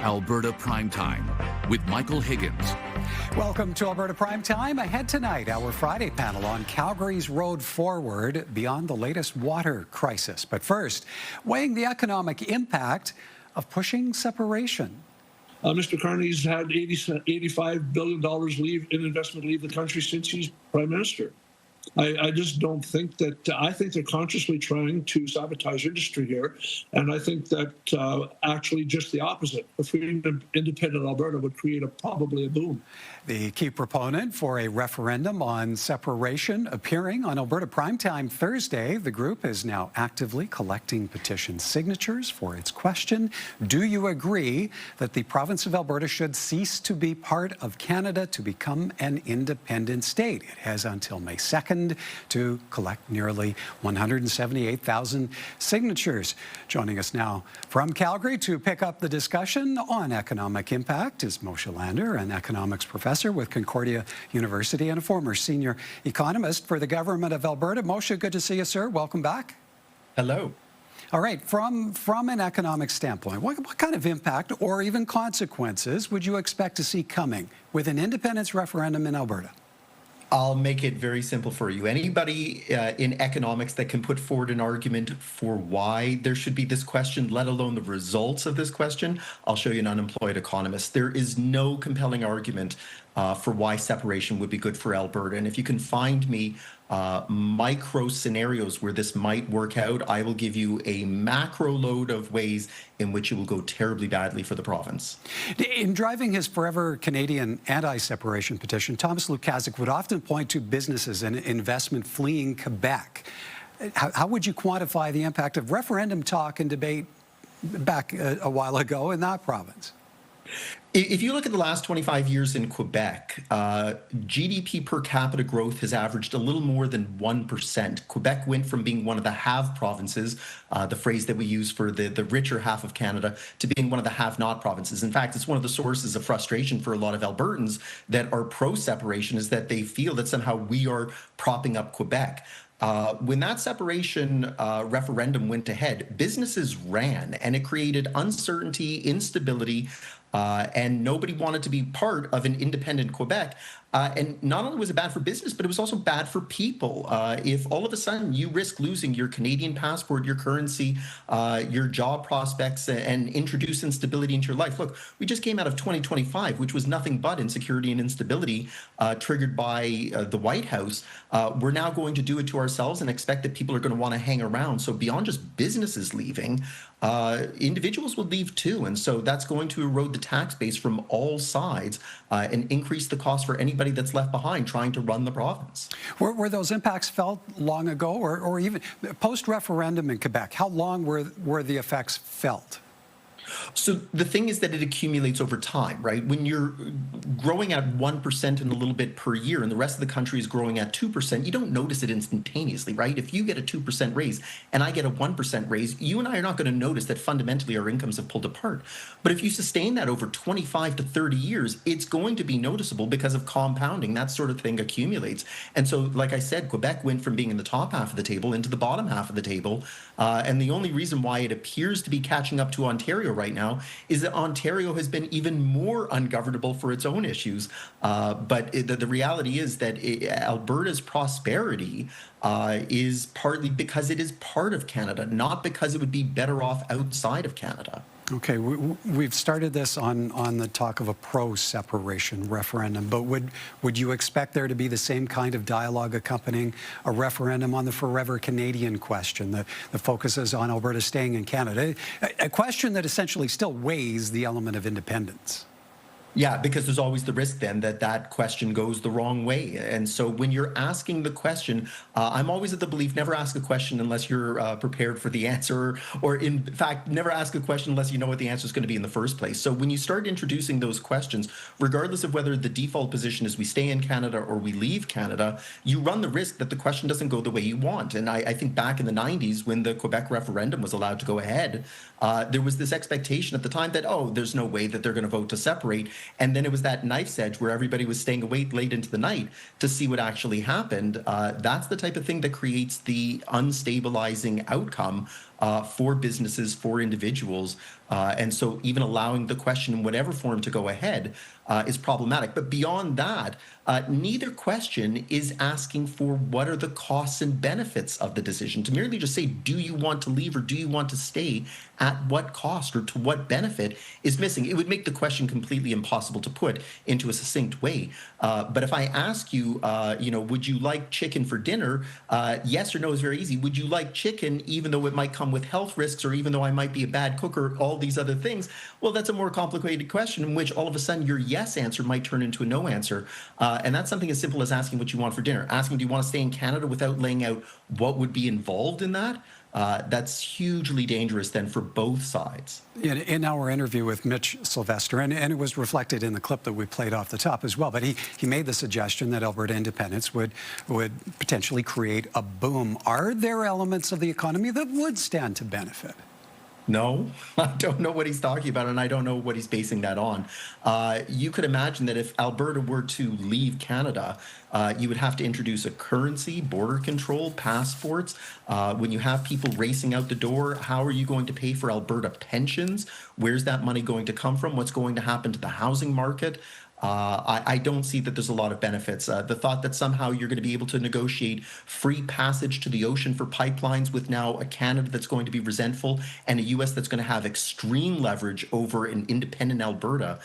Alberta Primetime with Michael Higgins. Welcome to Alberta Primetime. Ahead tonight, our Friday panel on Calgary's road forward beyond the latest water crisis. But first, weighing the economic impact of pushing separation. Mr. Carney's had $85 billion in investment leave the country since he's Prime Minister. I just don't think that, I think they're consciously trying to sabotage industry here. And I think that actually just the opposite. A free and independent Alberta would create probably a boom. The key proponent for a referendum on separation appearing on Alberta Primetime Thursday. The group is now actively collecting petition signatures for its question. Do you agree that the province of Alberta should cease to be part of Canada to become an independent state? It has until May 2nd to collect nearly 178,000 signatures. Joining us now from Calgary to pick up the discussion on economic impact is Moshe Lander, an economics professor with Concordia University and a former senior economist for the government of Alberta. Moshe, good to see you, sir. Welcome back. Hello. All right, from an economic standpoint, what kind of impact or even consequences would you expect to see coming with an independence referendum in Alberta? I'll make it very simple for you. Anybody in economics that can put forward an argument for why there should be this question, let alone the results of this question, I'll show you an unemployed economist. There is no compelling argument for why separation would be good for Alberta. And if you can find me micro scenarios where this might work out, I will give you a macro load of ways in which it will go terribly badly for the province. In driving his Forever Canadian anti-separation petition, Thomas Lukaszuk would often point to businesses and investment fleeing Quebec. How would you quantify the impact of referendum talk and debate back a while ago in that province? If you look at the last 25 years in Quebec, GDP per capita growth has averaged a little more than 1%. Quebec went from being one of the have provinces, the phrase that we use for the richer half of Canada, to being one of the have-not provinces. In fact, it's one of the sources of frustration for a lot of Albertans that are pro-separation, is that they feel that somehow we are propping up Quebec. When that separation referendum went ahead, businesses ran, and it created uncertainty, instability, and nobody wanted to be part of an independent Quebec. And not only was it bad for business, but it was also bad for people. If all of a sudden you risk losing your Canadian passport, your currency, your job prospects, and introduce instability into your life. Look, we just came out of 2025, which was nothing but insecurity and instability triggered by the White House. We're now going to do it to ourselves and expect that people are going to want to hang around. So beyond just businesses leaving, individuals will leave too. And so that's going to erode the tax base from all sides and increase the cost for anybody that's left behind trying to run the province. Were those impacts felt long ago or even post-referendum in Quebec? How long were the effects felt? So the thing is that it accumulates over time, right? When you're growing at 1% and a little bit per year and the rest of the country is growing at 2%, you don't notice it instantaneously, right? If you get a 2% raise and I get a 1% raise, you and I are not going to notice that fundamentally our incomes have pulled apart. But if you sustain that over 25 to 30 years, it's going to be noticeable because of compounding. That sort of thing accumulates. And so, like I said, Quebec went from being in the top half of the table into the bottom half of the table. And the only reason why it appears to be catching up to Ontario right now is that Ontario has been even more ungovernable for its own issues. But the reality is that Alberta's prosperity is partly because it is part of Canada, not because it would be better off outside of Canada. Okay, we've started this on the talk of a pro-separation referendum, but would you expect there to be the same kind of dialogue accompanying a referendum on the Forever Canadian question that focuses on Alberta staying in Canada, a question that essentially still weighs the element of independence? Yeah, because there's always the risk then that that question goes the wrong way. And so when you're asking the question, I'm always of the belief, never ask a question unless you're prepared for the answer, or in fact, never ask a question unless you know what the answer is going to be in the first place. So when you start introducing those questions, regardless of whether the default position is we stay in Canada or we leave Canada, you run the risk that the question doesn't go the way you want. And I think back in the 90s when the Quebec referendum was allowed to go ahead, there was this expectation at the time that, oh, there's no way that they're going to vote to separate. And then it was that knife's edge where everybody was staying awake late into the night to see what actually happened. That's the type of thing that creates the unstabilizing outcome for businesses, for individuals. And so even allowing the question in whatever form to go ahead is problematic. But beyond that, neither question is asking for what are the costs and benefits of the decision. To merely just say, do you want to leave or do you want to stay, at what cost or to what benefit, is missing. It would make the question completely impossible to put into a succinct way. But if I ask you, would you like chicken for dinner? Yes or no is very easy. Would you like chicken even though it might come with health risks or even though I might be a bad cooker, all these other things? Well, that's a more complicated question in which all of a sudden your yes answer might turn into a no answer. And that's something as simple as asking what you want for dinner. Asking, do you want to stay in Canada, without laying out what would be involved in that? That's hugely dangerous then for both sides. In our interview with Mitch Sylvester, and it was reflected in the clip that we played off the top as well, but he made the suggestion that Alberta independence would potentially create a boom. Are there elements of the economy that would stand to benefit? No, I don't know what he's talking about, and I don't know what he's basing that on. You could imagine that if Alberta were to leave Canada, you would have to introduce a currency, border control, passports. When you have people racing out the door, how are you going to pay for Alberta pensions? Where's that money going to come from? What's going to happen to the housing market? I don't see that there's a lot of benefits. The thought that somehow you're going to be able to negotiate free passage to the ocean for pipelines with now a Canada that's going to be resentful and a U.S. that's going to have extreme leverage over an independent Alberta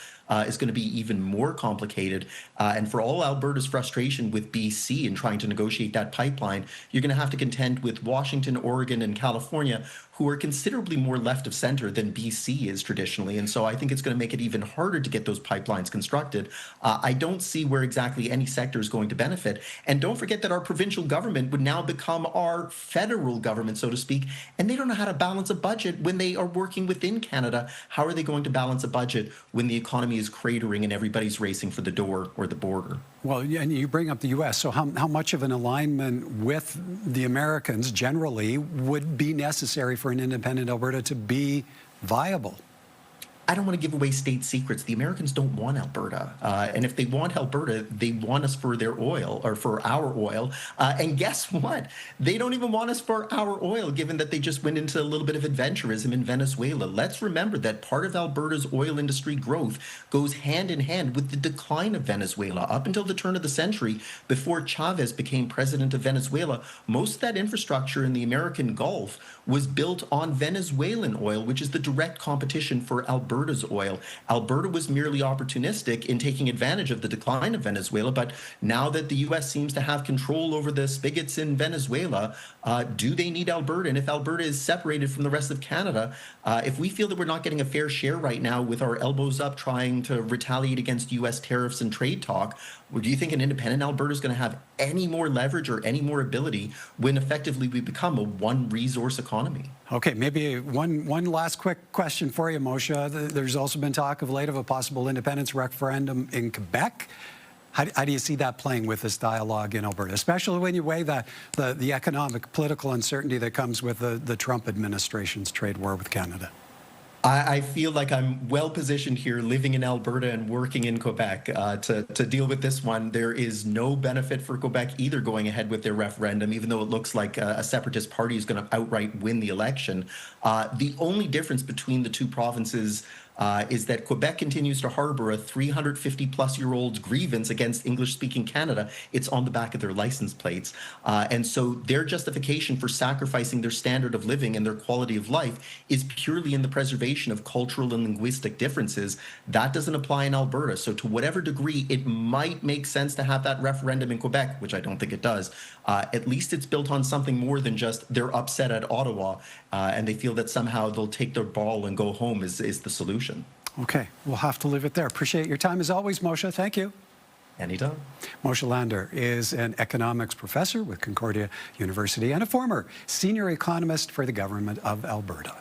is going to be even more complicated. And for all Alberta's frustration with BC and trying to negotiate that pipeline, you're going to have to contend with Washington, Oregon, and California, who are considerably more left of center than BC is traditionally. And so I think it's going to make it even harder to get those pipelines constructed. I don't see where exactly any sector is going to benefit. And don't forget that our provincial government would now become our federal government, so to speak, and they don't know how to balance a budget when they are working within Canada. How are they going to balance a budget when the economy is cratering and everybody's racing for the door or the border? Well, and you bring up the U.S., so how much of an alignment with the Americans generally would be necessary for an independent Alberta to be viable? I don't want to give away state secrets. The Americans don't want Alberta. And if they want Alberta, they want us for their oil or for our oil. And guess what? They don't even want us for our oil, given that they just went into a little bit of adventurism in Venezuela. Let's remember that part of Alberta's oil industry growth goes hand in hand with the decline of Venezuela. Up until the turn of the century, before Chavez became president of Venezuela, most of that infrastructure in the American Gulf was built on Venezuelan oil, which is the direct competition for Alberta's oil. Alberta was merely opportunistic in taking advantage of the decline of Venezuela, but now that the U.S. seems to have control over the spigots in Venezuela, do they need Alberta? And if Alberta is separated from the rest of Canada, if we feel that we're not getting a fair share right now with our elbows up trying to retaliate against U.S. tariffs and trade talk, do you think an independent Alberta is going to have any more leverage or any more ability when effectively we become a one-resource economy? Okay, maybe one last quick question for you, Moshe. There's also been talk of late of a possible independence referendum in Quebec. How do you see that playing with this dialogue in Alberta, especially when you weigh the economic, political uncertainty that comes with the Trump administration's trade war with Canada? I feel like I'm well positioned here living in Alberta and working in Quebec to deal with this one. There is no benefit for Quebec either going ahead with their referendum, even though it looks like a separatist party is going to outright win the election. The only difference between the two provinces is that Quebec continues to harbor a 350-plus-year-old grievance against English-speaking Canada. It's on the back of their license plates. And so their justification for sacrificing their standard of living and their quality of life is purely in the preservation of cultural and linguistic differences. That doesn't apply in Alberta. So to whatever degree it might make sense to have that referendum in Quebec, which I don't think it does, at least it's built on something more than just they're upset at Ottawa and they feel that somehow they'll take their ball and go home is the solution. Okay, we'll have to leave it there. Appreciate your time as always, Moshe. Thank you. Anytime. Moshe Lander is an economics professor with Concordia University and a former senior economist for the government of Alberta.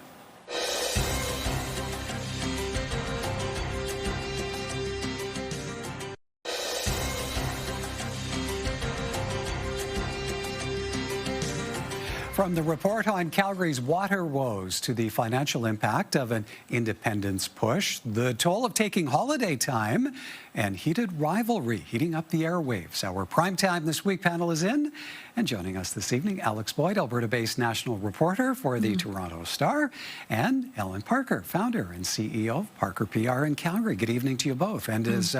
From the report on Calgary's water woes to the financial impact of an independence push, the toll of taking holiday time, and heated rivalry heating up the airwaves. Our Primetime This Week panel is in, and joining us this evening, Alex Boyd, Alberta-based national reporter for the Toronto Star, and Ellen Parker, founder and CEO of Parker PR in Calgary. Good evening to you both. And as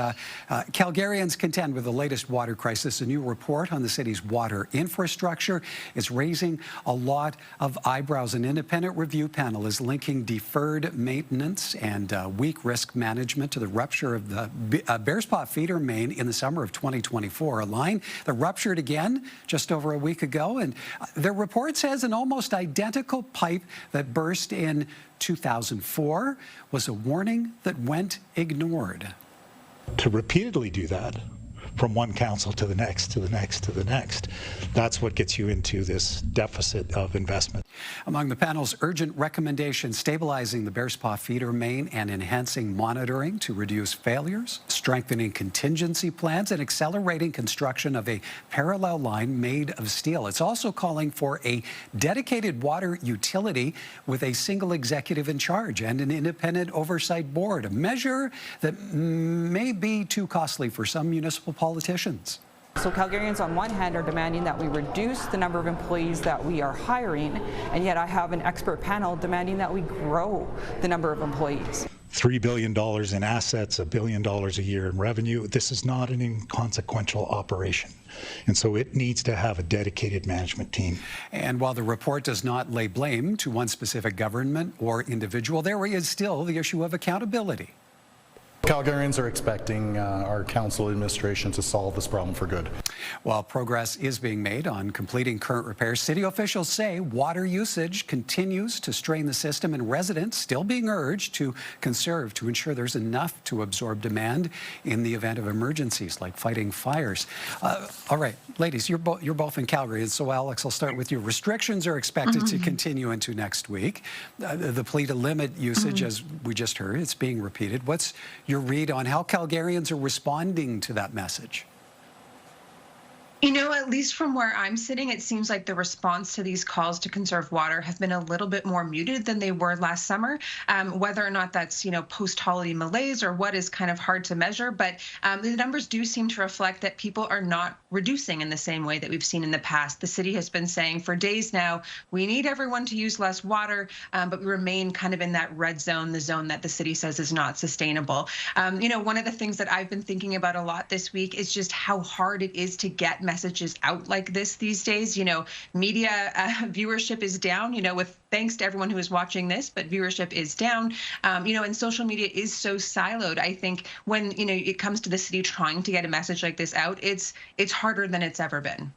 Calgarians contend with the latest water crisis, a new report on the city's water infrastructure is raising a lot of eyebrows. An independent review panel is linking deferred maintenance and weak risk management to the rupture of the Bearspaw feeder main in the summer of 2024, a line that ruptured again just over a week ago. And the report says an almost identical pipe that burst in 2004 was a warning that went ignored. To repeatedly do that from one council to the next, to the next, to the next, that's what gets you into this deficit of investment. Among the panel's urgent recommendations, stabilizing the Bearspaw feeder main and enhancing monitoring to reduce failures, strengthening contingency plans, and accelerating construction of a parallel line made of steel. It's also calling for a dedicated water utility with a single executive in charge and an independent oversight board, a measure that may be too costly for some municipal politicians. So Calgarians on one hand are demanding that we reduce the number of employees that we are hiring, and yet I have an expert panel demanding that we grow the number of employees. $3 billion in assets, $1 billion a year in revenue. This is not an inconsequential operation. And so it needs to have a dedicated management team. And while the report does not lay blame to one specific government or individual, there is still the issue of accountability. Calgarians are expecting our council administration to solve this problem for good. While progress is being made on completing current repairs, city officials say water usage continues to strain the system, and residents still being urged to conserve to ensure there's enough to absorb demand in the event of emergencies like fighting fires. All right, ladies, you're both in Calgary, and so Alex, I'll start with you. Restrictions are expected to continue into next week. The plea to limit usage, as we just heard, it's being repeated. What's your read on how Calgarians are responding to that message? You know, at least from where I'm sitting, it seems like the response to these calls to conserve water have been a little bit more muted than they were last summer. Whether or not that's, post-holiday malaise or what is kind of hard to measure, but the numbers do seem to reflect that people are not reducing in the same way that we've seen in the past. The city has been saying for days now, we need everyone to use less water, but we remain kind of in that red zone, the zone that the city says is not sustainable. One of the things that I've been thinking about a lot this week is just how hard it is to get messages out like this these days. Media viewership is down, with thanks to everyone who is watching this, but viewership is down, and social media is so siloed. I think when, it comes to the city trying to get a message like this out, it's harder than it's ever been.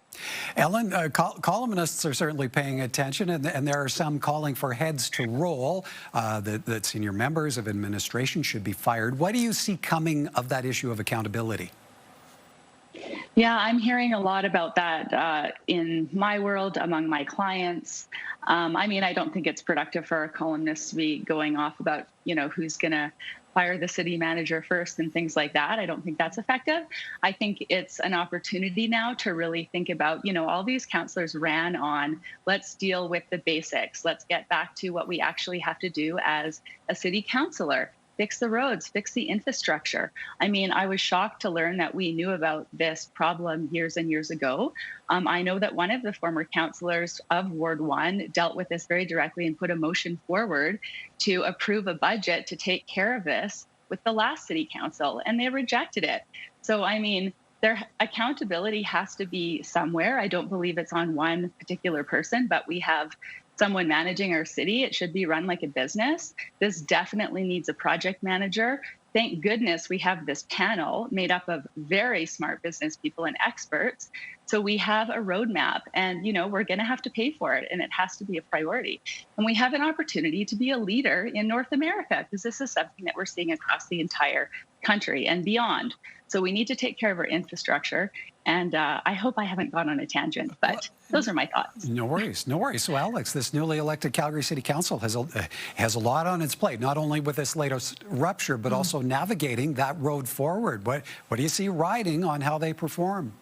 Ellen, columnists are certainly paying attention, and there are some calling for heads to roll, that senior members of administration should be fired. What do you see coming of that issue of accountability? Yeah, I'm hearing a lot about that in my world, among my clients. I don't think it's productive for a columnist to be going off about, who's going to fire the city manager first and things like that. I don't think that's effective. I think it's an opportunity now to really think about, all these councillors ran on, let's deal with the basics. Let's get back to what we actually have to do as a city councillor. Fix the roads, fix the infrastructure. I was shocked to learn that we knew about this problem years and years ago. I know that one of the former councillors of Ward 1 dealt with this very directly and put a motion forward to approve a budget to take care of this with the last city council, and they rejected it. So, their accountability has to be somewhere. I don't believe it's on one particular person, but we have someone managing our city. It should be run like a business. This definitely needs a project manager. Thank goodness we have this panel made up of very smart business people and experts. So we have a roadmap, and we're going to have to pay for it, and it has to be a priority. And we have an opportunity to be a leader in North America, because this is something that we're seeing across the entire country and beyond. So we need to take care of our infrastructure. And I hope I haven't gone on a tangent, but those are my thoughts. No worries, no worries. So, Alex, this newly elected Calgary City Council has a lot on its plate, not only with this latest rupture, but also navigating that road forward. What do you see riding on how they perform?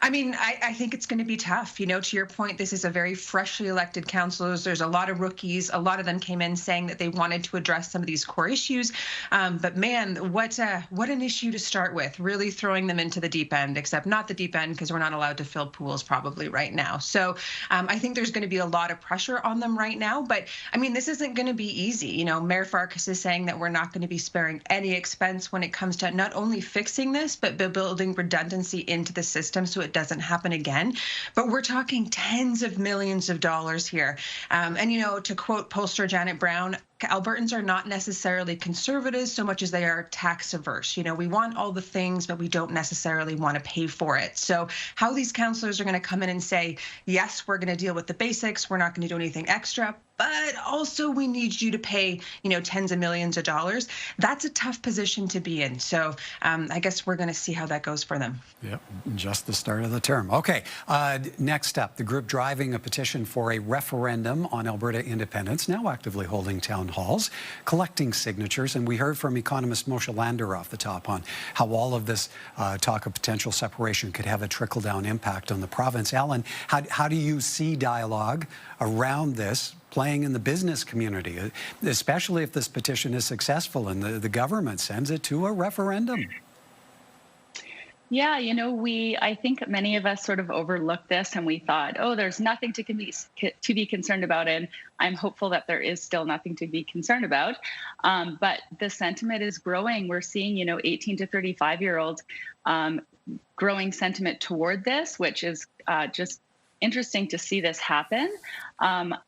I mean, I think it's going to be tough. You know, to your point, this is a very freshly elected councillors. There's a lot of rookies. A lot of them came in saying that they wanted to address some of these core issues. But man, what an issue to start with, really throwing them into the deep end, except not the deep end because we're not allowed to fill pools probably right now. So I think there's going to be a lot of pressure on them right now. But I mean, this isn't going to be easy. You know, Mayor Farkas is saying that we're not going to be sparing any expense when it comes to not only fixing this, but building redundancy into the system so it doesn't happen again. But we're talking tens of millions of dollars here. And, you know, to quote pollster Janet Brown, Albertans are not necessarily conservatives so much as they are tax averse. You know, we want all the things, but we don't necessarily want to pay for it. So how these councillors are going to come in and say, yes, we're going to deal with the basics, we're not going to do anything extra, but also we need you to pay, you know, tens of millions of dollars. That's a tough position to be in. So I guess we're going to see how that goes for them. Yep, just the start of the term. Okay, next up, the group driving a petition for a referendum on Alberta independence, now actively holding town halls, collecting signatures, and we heard from economist Moshe Lander off the top on how all of this talk of potential separation could have a trickle-down impact on the province. Alan, how do you see dialogue around this playing in the business community, especially if this petition is successful and the government sends it to a referendum? Yeah, you know, I think many of us sort of overlooked this and we thought, oh, there's nothing to be concerned about. And I'm hopeful that there is still nothing to be concerned about. But the sentiment is growing. We're seeing, you know, 18 to 35-year-olds growing sentiment toward this, which is just interesting to see this happen.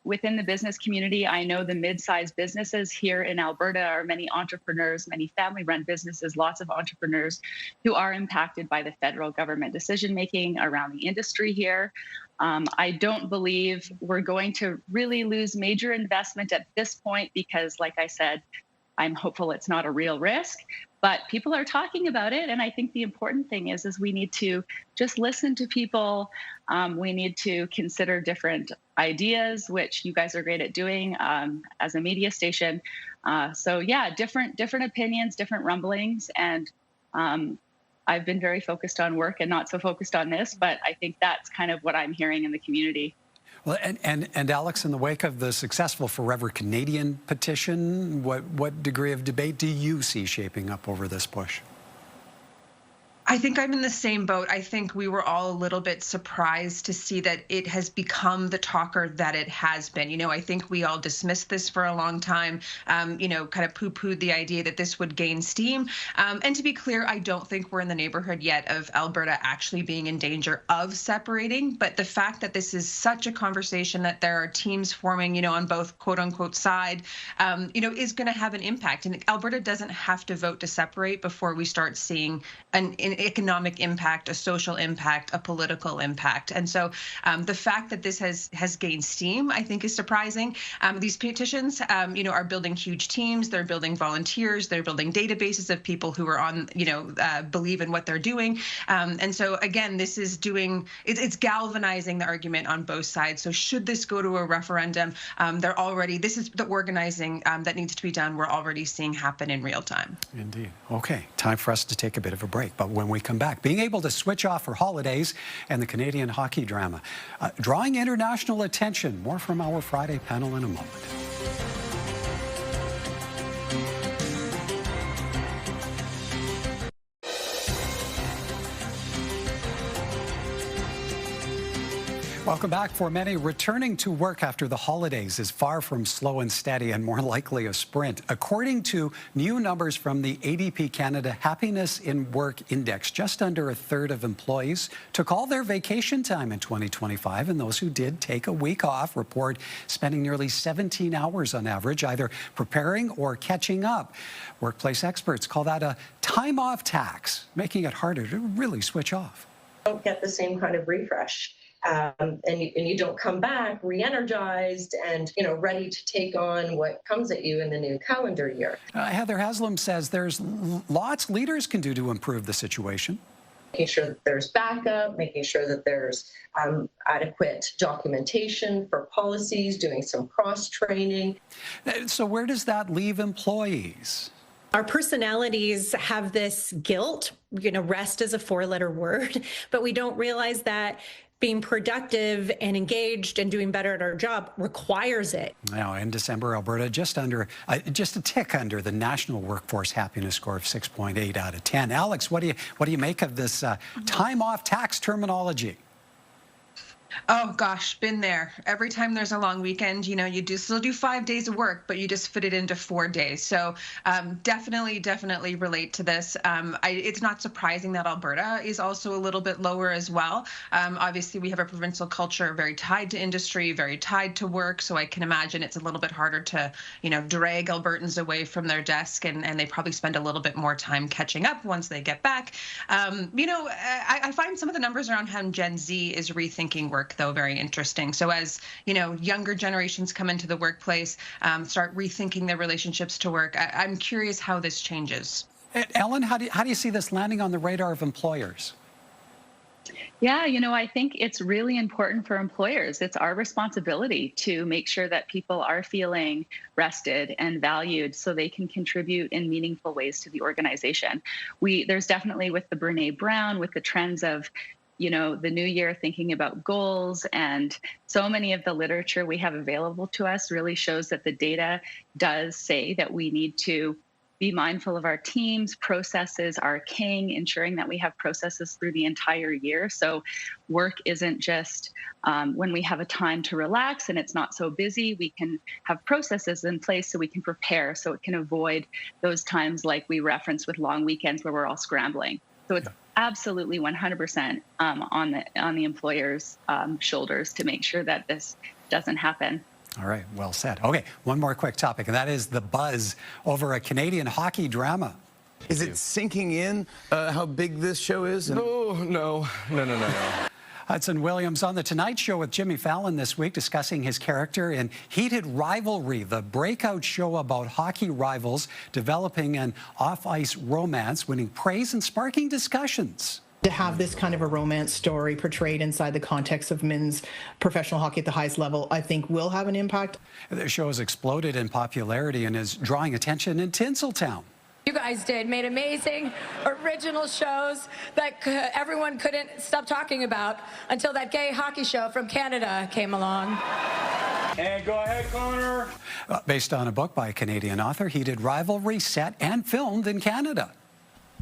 Within the business community, I know the mid-sized businesses here in Alberta are many entrepreneurs, many family-run businesses, lots of entrepreneurs who are impacted by the federal government decision-making around the industry here. I don't believe we're going to really lose major investment at this point because, like I said, I'm hopeful it's not a real risk. But people are talking about it, and I think the important thing is we need to just listen to people. We need to consider different ideas, which you guys are great at doing as a media station. So yeah, different opinions, different rumblings, and I've been very focused on work and not so focused on this, but I think that's kind of what I'm hearing in the community. Well, and Alex, in the wake of the successful Forever Canadian petition, what degree of debate do you see shaping up over this push? I think I'm in the same boat. I think we were all a little bit surprised to see that it has become the talker that it has been. You know, I think we all dismissed this for a long time, you know, kind of poo-pooed the idea that this would gain steam. And to be clear, I don't think we're in the neighborhood yet of Alberta actually being in danger of separating. But the fact that this is such a conversation that there are teams forming, you know, on both quote unquote side, you know, is going to have an impact. And Alberta doesn't have to vote to separate before we start seeing an economic impact, a social impact, a political impact. And so the fact that this has gained steam, I think, is surprising. These petitions, you know, are building huge teams. They're building volunteers. They're building databases of people who are on, you know, believe in what they're doing. And so, again, this is it's galvanizing the argument on both sides. So should this go to a referendum, this is the organizing that needs to be done. We're already seeing happen in real time. Indeed. Okay, time for us to take a bit of a break. But when we come back, being able to switch off for holidays and the Canadian hockey drama, drawing international attention. More from our Friday panel in a moment. Welcome back. For many, returning to work after the holidays is far from slow and steady and more likely a sprint. According to new numbers from the ADP Canada Happiness in Work Index, just under a third of employees took all their vacation time in 2025, and those who did take a week off report spending nearly 17 hours on average, either preparing or catching up. Workplace experts call that a time-off tax, making it harder to really switch off. Don't get the same kind of refresh. And you don't come back re-energized and, you know, ready to take on what comes at you in the new calendar year. Heather Haslam says there's lots leaders can do to improve the situation. Making sure that there's backup, making sure that there's adequate documentation for policies, doing some cross-training. So where does that leave employees? Our personalities have this guilt, rest is a 4-letter word, but we don't realize that being productive and engaged and doing better at our job requires it. Now, in December, Alberta just a tick under the national workforce happiness score of 6.8 out of 10. Alex, what do you make of this time off tax terminology? Oh gosh, been there. Every time there's a long weekend, you still do 5 days of work, but you just fit it into 4 days. So definitely relate to this. It's not surprising that Alberta is also a little bit lower as well. Obviously, we have a provincial culture very tied to industry, very tied to work. So I can imagine it's a little bit harder to, drag Albertans away from their desk, and they probably spend a little bit more time catching up once they get back. I find some of the numbers around how Gen Z is rethinking work, though, very interesting. So as younger generations come into the workplace, start rethinking their relationships to work, I'm curious how this changes. Ellen, how do you see this landing on the radar of employers? Yeah, I think it's really important for employers. It's our responsibility to make sure that people are feeling rested and valued so they can contribute in meaningful ways to the organization. There's definitely, with the Brene Brown, with the trends of the new year, thinking about goals, and so many of the literature we have available to us really shows that the data does say that we need to be mindful of our teams. Processes are king, ensuring that we have processes through the entire year. So work isn't just when we have a time to relax and it's not so busy. We can have processes in place so we can prepare, so it can avoid those times like we referenced with long weekends where we're all scrambling. So it's absolutely 100% on the employer's shoulders to make sure that this doesn't happen. All right, well said. Okay, one more quick topic, and that is the buzz over a Canadian hockey drama. Is it sinking in how big this show is? No. Hudson Williams on The Tonight Show with Jimmy Fallon this week, discussing his character in Heated Rivalry, the breakout show about hockey rivals developing an off-ice romance, winning praise and sparking discussions. To have this kind of a romance story portrayed inside the context of men's professional hockey at the highest level, I think will have an impact. The show has exploded in popularity and is drawing attention in Tinseltown. You guys made amazing, original shows that everyone couldn't stop talking about until that gay hockey show from Canada came along. And go ahead, Connor. Based on a book by a Canadian author, Heated Rivalry, set and filmed in Canada.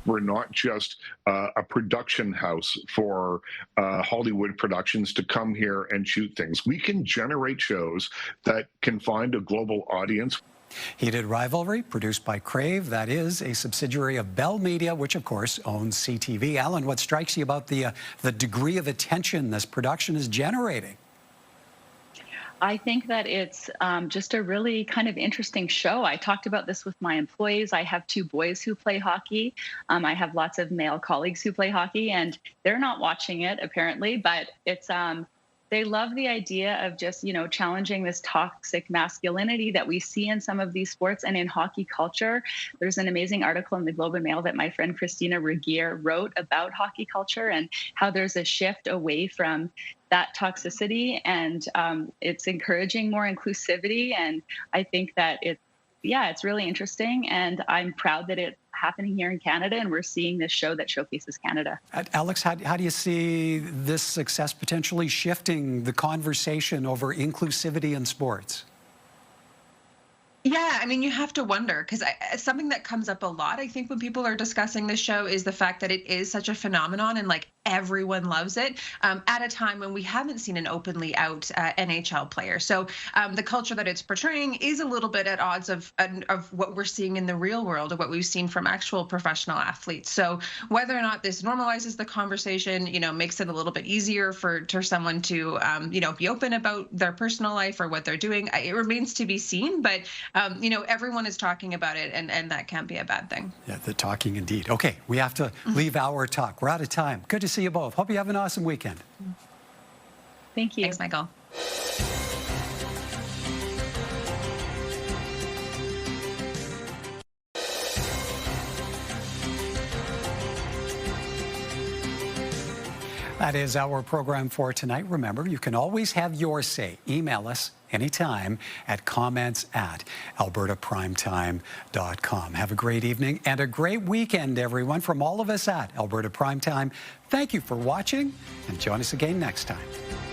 We're not just a production house for Hollywood productions to come here and shoot things. We can generate shows that can find a global audience. Heated Rivalry, produced by Crave, that is a subsidiary of Bell Media, which of course owns CTV. Alan, what strikes you about the degree of attention this production is generating? I think that it's just a really kind of interesting show. I talked about this with my employees. I have 2 boys who play hockey. I have lots of male colleagues who play hockey, and they're not watching it apparently, but it's they love the idea of just, challenging this toxic masculinity that we see in some of these sports and in hockey culture. There's an amazing article in the Globe and Mail that my friend Christina Regier wrote about hockey culture and how there's a shift away from that toxicity, and it's encouraging more inclusivity. And I think that it's really interesting, and I'm proud that it's happening here in Canada, and we're seeing this show that showcases Canada. Alex, how do you see this success potentially shifting the conversation over inclusivity in sports? Yeah, I mean, you have to wonder, because something that comes up a lot, I think, when people are discussing this show is the fact that it is such a phenomenon and everyone loves it at a time when we haven't seen an openly out NHL player. So the culture that it's portraying is a little bit at odds of what we're seeing in the real world, of what we've seen from actual professional athletes. So whether or not this normalizes the conversation, makes it a little bit easier for someone to, be open about their personal life or what they're doing, it remains to be seen. But everyone is talking about it, and that can't be a bad thing. Yeah, the talking indeed. Okay, we have to leave our talk. We're out of time. Good to see you both. Hope you have an awesome weekend. Thank you. Thanks, Michael. That is our program for tonight. Remember, you can always have your say. Email us anytime at comments@albertaprimetime.com. Have a great evening and a great weekend, everyone. From all of us at Alberta Primetime, thank you for watching, and join us again next time.